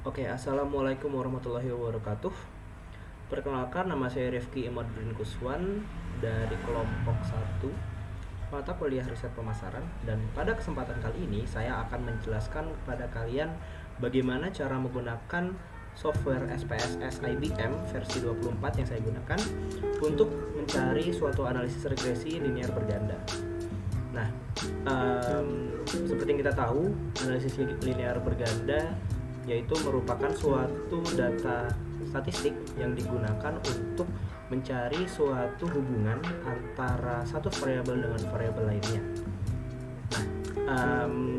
Oke, assalamualaikum warahmatullahi wabarakatuh. Perkenalkan, nama saya Rifki Imadudin Kuswan dari kelompok 1 mata kuliah riset pemasaran, dan pada kesempatan kali ini saya akan menjelaskan kepada kalian bagaimana cara menggunakan software SPSS IBM versi 24 yang saya gunakan untuk mencari suatu analisis regresi linear berganda. Nah, seperti yang kita tahu, analisis linear berganda yaitu merupakan suatu data statistik yang digunakan untuk mencari suatu hubungan antara satu variabel dengan variabel lainnya. Nah,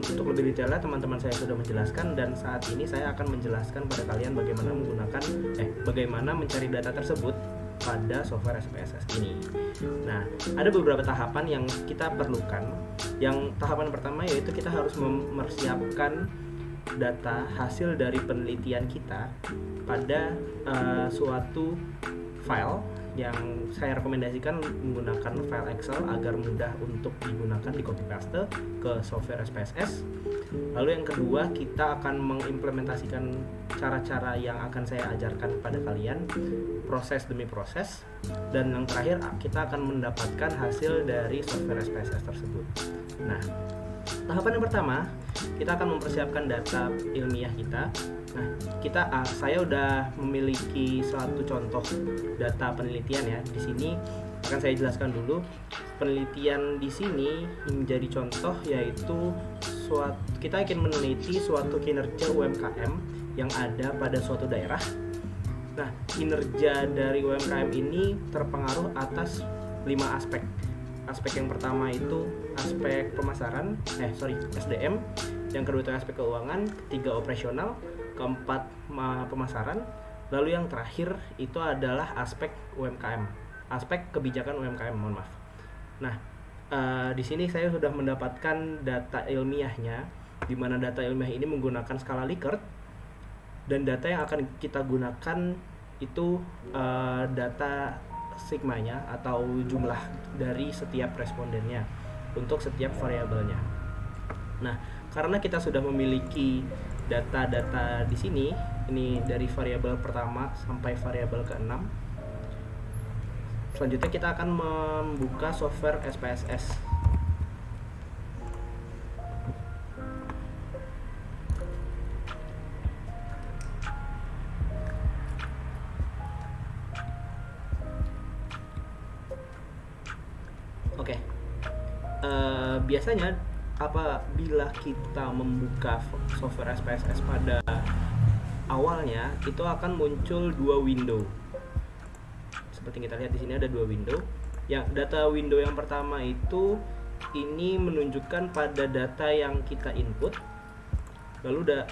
untuk lebih detailnya teman-teman saya sudah menjelaskan, dan saat ini saya akan menjelaskan pada kalian bagaimana mencari data tersebut pada software SPSS ini. Nah, ada beberapa tahapan yang kita perlukan. Yang tahapan pertama yaitu kita harus mempersiapkan data hasil dari penelitian kita pada suatu file yang saya rekomendasikan menggunakan file Excel agar mudah untuk digunakan di copy paste ke software SPSS. Lalu yang kedua, kita akan mengimplementasikan cara-cara yang akan saya ajarkan pada kalian, proses demi proses. Dan yang terakhir, kita akan mendapatkan hasil dari software SPSS tersebut. Nah, tahapan yang pertama, kita akan mempersiapkan data ilmiah kita. Nah, saya udah memiliki suatu contoh data penelitian ya. Di sini akan saya jelaskan dulu. Penelitian di sini menjadi contoh yaitu kita ingin meneliti suatu kinerja UMKM yang ada pada suatu daerah. Nah, kinerja dari UMKM ini terpengaruh atas 5 aspek. Aspek yang pertama itu aspek SDM, yang kedua itu aspek keuangan, ketiga operasional, keempat pemasaran, lalu yang terakhir itu adalah aspek UMKM, aspek kebijakan UMKM, mohon maaf. Nah, di sini saya sudah mendapatkan data ilmiahnya, di mana data ilmiah ini menggunakan skala Likert, dan data yang akan kita gunakan itu data sigmanya atau jumlah dari setiap respondennya untuk setiap variabelnya. Nah, karena kita sudah memiliki data-data di sini, ini dari variabel pertama sampai variabel ke-6. Selanjutnya kita akan membuka software SPSS. Oke. Biasanya apabila kita membuka software SPSS pada awalnya, itu akan muncul 2 window. Seperti kita lihat di sini ada 2 window. Yang data window yang pertama itu ini menunjukkan pada data yang kita input. Lalu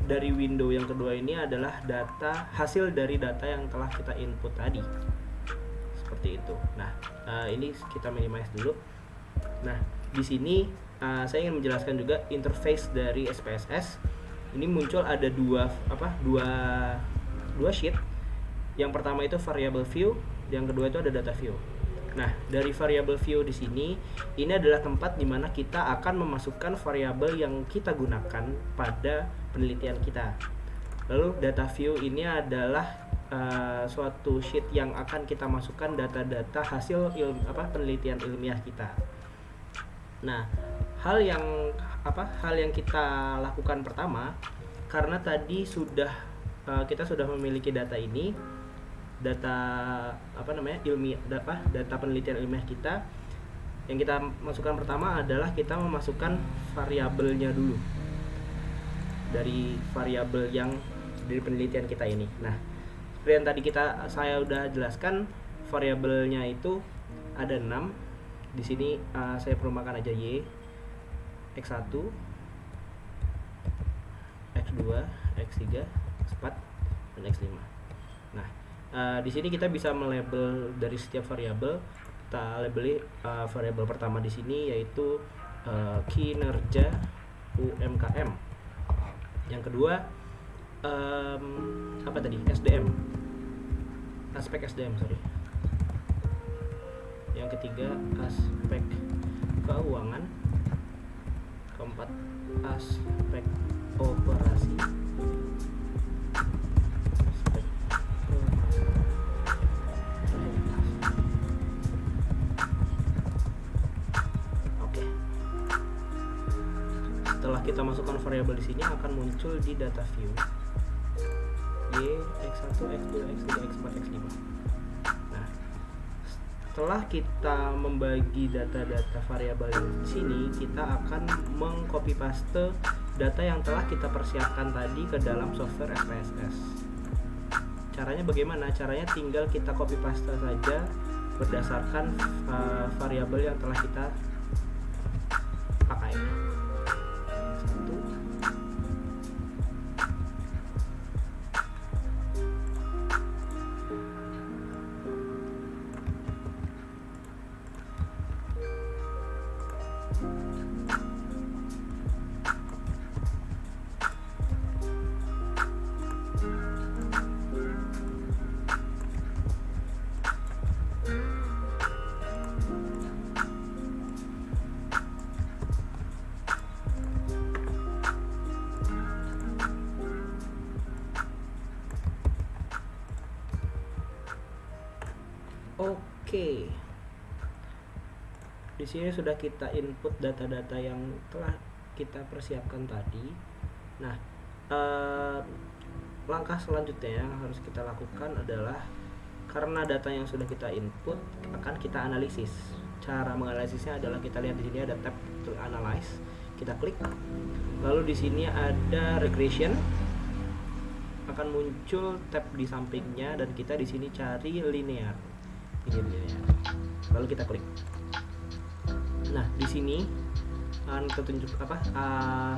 dari window yang kedua ini adalah hasil dari data yang telah kita input tadi. Seperti itu. Nah, ini kita minimize dulu. Nah, di sini saya ingin menjelaskan juga interface dari SPSS. Ini muncul ada dua sheet. Yang pertama itu variable view, yang kedua itu ada data view. Nah, dari variable view di sini, ini adalah tempat di mana kita akan memasukkan variabel yang kita gunakan pada penelitian kita. Lalu data view ini adalah suatu sheet yang akan kita masukkan data-data hasil penelitian ilmiah kita. Nah, hal yang kita lakukan pertama, karena tadi kita sudah memiliki data ini, data penelitian ilmiah kita, yang kita masukkan pertama adalah kita memasukkan variabelnya dulu dari variabel yang dari penelitian kita ini. Nah, seperti yang tadi saya udah jelaskan, variabelnya itu ada 6. Di sini saya perumpakan aja Y, X1, X2, X3, X4, dan X5. Nah, di sini kita bisa melabel dari setiap variabel. Kita labeli variabel pertama di sini yaitu kinerja UMKM. Yang kedua SDM, aspek SDM. Yang ketiga aspek keuangan, keempat aspek operasi, variabel di sini akan muncul di data view y, x1, x2, x3, x4, x5. Nah, setelah kita membagi data-data variabel di sini, kita akan mengcopy paste data yang telah kita persiapkan tadi ke dalam software SPSS. Caranya bagaimana? Caranya tinggal kita copy paste saja berdasarkan variabel yang telah kita pakai. Satu. Oke. Di sini sudah kita input data-data yang telah kita persiapkan tadi. Nah, langkah selanjutnya yang harus kita lakukan adalah karena data yang sudah kita input akan kita analisis. Cara menganalisisnya adalah kita lihat di sini ada tab to analyze. Kita klik. Lalu di sini ada regression. Akan muncul tab di sampingnya dan kita di sini cari linear. Ini linear. Lalu kita klik. Nah, di sini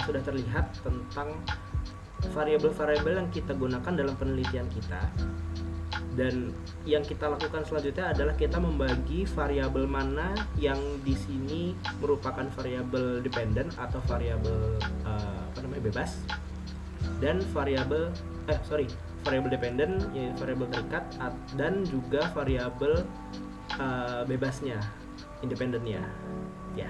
sudah terlihat tentang variabel-variabel yang kita gunakan dalam penelitian kita. Dan yang kita lakukan selanjutnya adalah kita membagi variabel mana yang di sini merupakan variabel dependent atau variabel bebas, dan variabel dependent yaitu variabel terikat, dan juga variabel bebasnya, independennya, ya.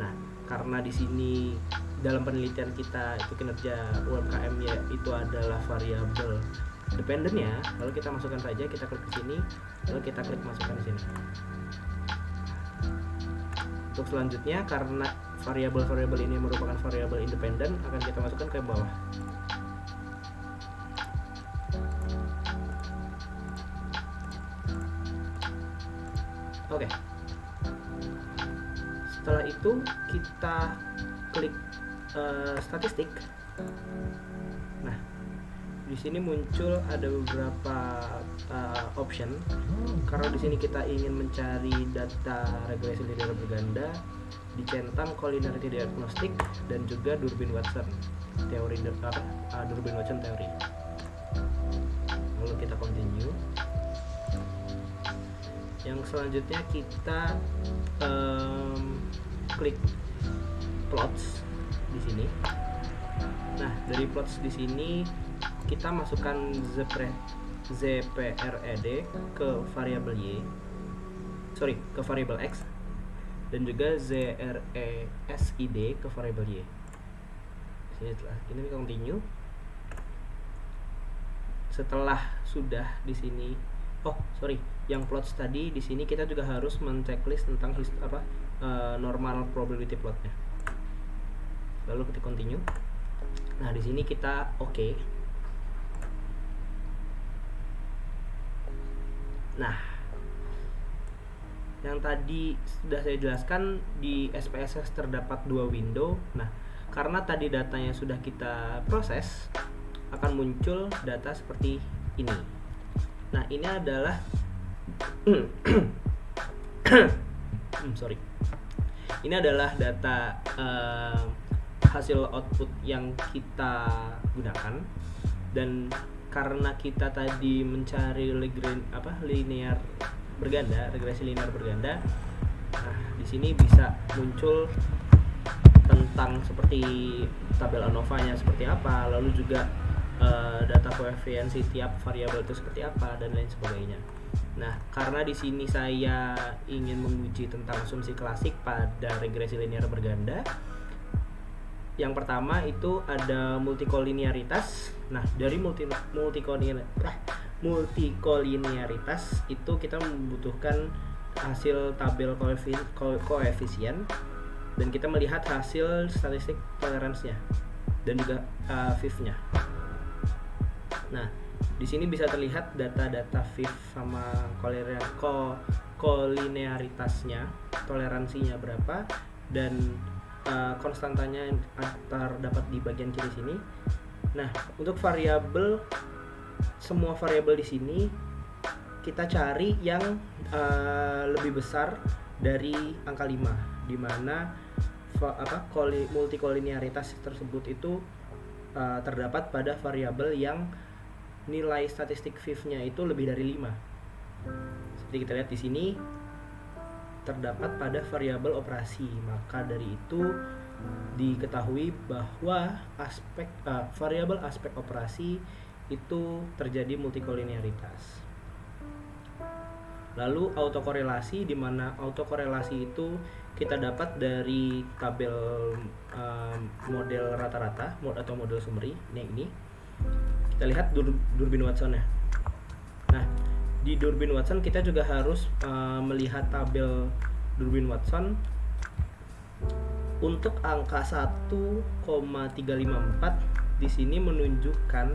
Nah, karena di sini dalam penelitian kita itu kinerja UMKM-nya itu adalah variabel dependentnya, lalu kita masukkan saja, kita klik ke sini, lalu kita klik masukkan di sini. Untuk selanjutnya, karena variabel-variabel ini merupakan variabel independen, akan kita masukkan ke bawah. Oke. Setelah itu kita klik statistik. Nah, di sini muncul ada beberapa option. Karena di sini kita ingin mencari data regresi linear berganda, dicentang collinearity diagnostic, dan juga Durbin-Watson teori Durbin-Watson teori. Lalu kita continue. Yang selanjutnya kita klik plots di sini. Nah, dari plots di sini kita masukkan ZPRED ke variabel ke variabel X, dan juga ZRESID ke variabel Y. Setelah ini continue. Setelah sudah di sini, yang plots tadi di sini kita juga harus men-checklist tentang normal probability plotnya. Lalu kita continue. Nah, di sini kita oke. Nah, yang tadi sudah saya jelaskan, di SPSS terdapat dua window. Nah, karena tadi datanya sudah kita proses, akan muncul data seperti ini. Nah, ini adalah ini adalah data hasil output yang kita gunakan, dan karena kita tadi mencari linear berganda, regresi linear berganda, nah di sini bisa muncul tentang seperti tabel ANOVA-nya seperti apa, lalu juga data koefisiensi tiap variabel itu seperti apa, dan lain sebagainya. Nah, karena di sini saya ingin menguji tentang asumsi klasik pada regresi linear berganda. Yang pertama itu ada multikolinearitas. Nah, dari multikolinearitas itu kita membutuhkan hasil tabel koefisien dan kita melihat hasil statistik toleransinya dan juga VIF-nya. Nah, di sini bisa terlihat data-data VIF sama kolinearitasnya, toleransinya berapa, dan konstantanya terdapat di bagian kiri sini. Nah, untuk variabel, semua variabel di sini kita cari yang lebih besar dari angka 5, di mana multikolinearitas tersebut itu terdapat pada variabel yang nilai statistik VIF-nya itu lebih dari 5. Seperti kita lihat di sini terdapat pada variabel operasi. Maka dari itu diketahui bahwa variabel aspek operasi itu terjadi multikolinearitas. Lalu autokorelasi, di mana autokorelasi itu kita dapat dari tabel model rata-rata atau model summary. Ini kita lihat Durbin Watson ya. Nah, di Durbin Watson kita juga harus melihat tabel Durbin Watson untuk angka 1,354 di sini menunjukkan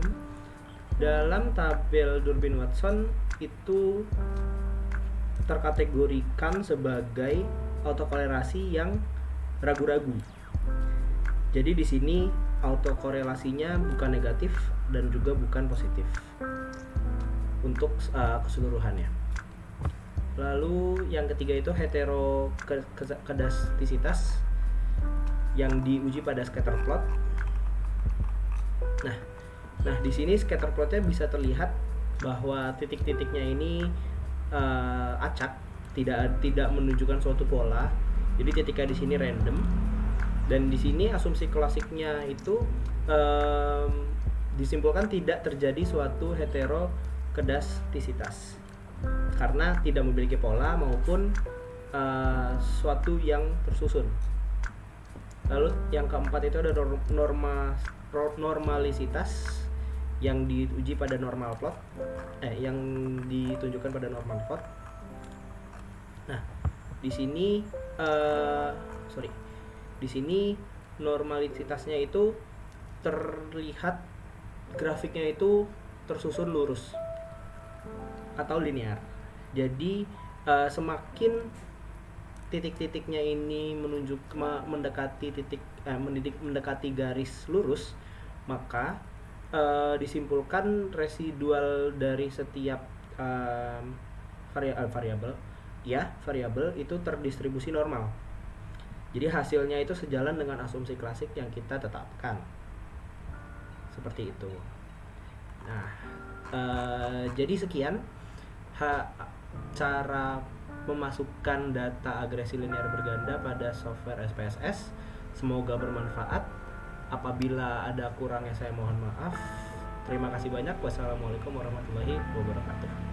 dalam tabel Durbin Watson itu terkategorikan sebagai autokorelasi yang ragu-ragu. Jadi di sini autokorelasinya bukan negatif dan juga bukan positif untuk keseluruhannya. Lalu yang ketiga itu heterokedastisitas yang diuji pada scatter plot. Nah di sini scatter plotnya bisa terlihat bahwa titik-titiknya ini acak, tidak menunjukkan suatu pola. Jadi titiknya di sini random. Dan di sini asumsi klasiknya itu disimpulkan tidak terjadi suatu heterokedastisitas karena tidak memiliki pola maupun suatu yang tersusun. Lalu yang keempat itu ada normalisitas yang diuji pada normal plot, yang ditunjukkan pada normal plot. Nah, di sini di sini normalisitasnya itu terlihat grafiknya itu tersusun lurus atau linear. Jadi semakin titik-titiknya ini mendekati garis lurus, maka disimpulkan residual dari setiap variabel itu terdistribusi normal. Jadi hasilnya itu sejalan dengan asumsi klasik yang kita tetapkan. Seperti itu. Nah, jadi sekian cara memasukkan data agresi linear berganda pada software SPSS. Semoga bermanfaat. Apabila ada kurangnya saya mohon maaf. Terima kasih banyak. Wassalamualaikum warahmatullahi wabarakatuh.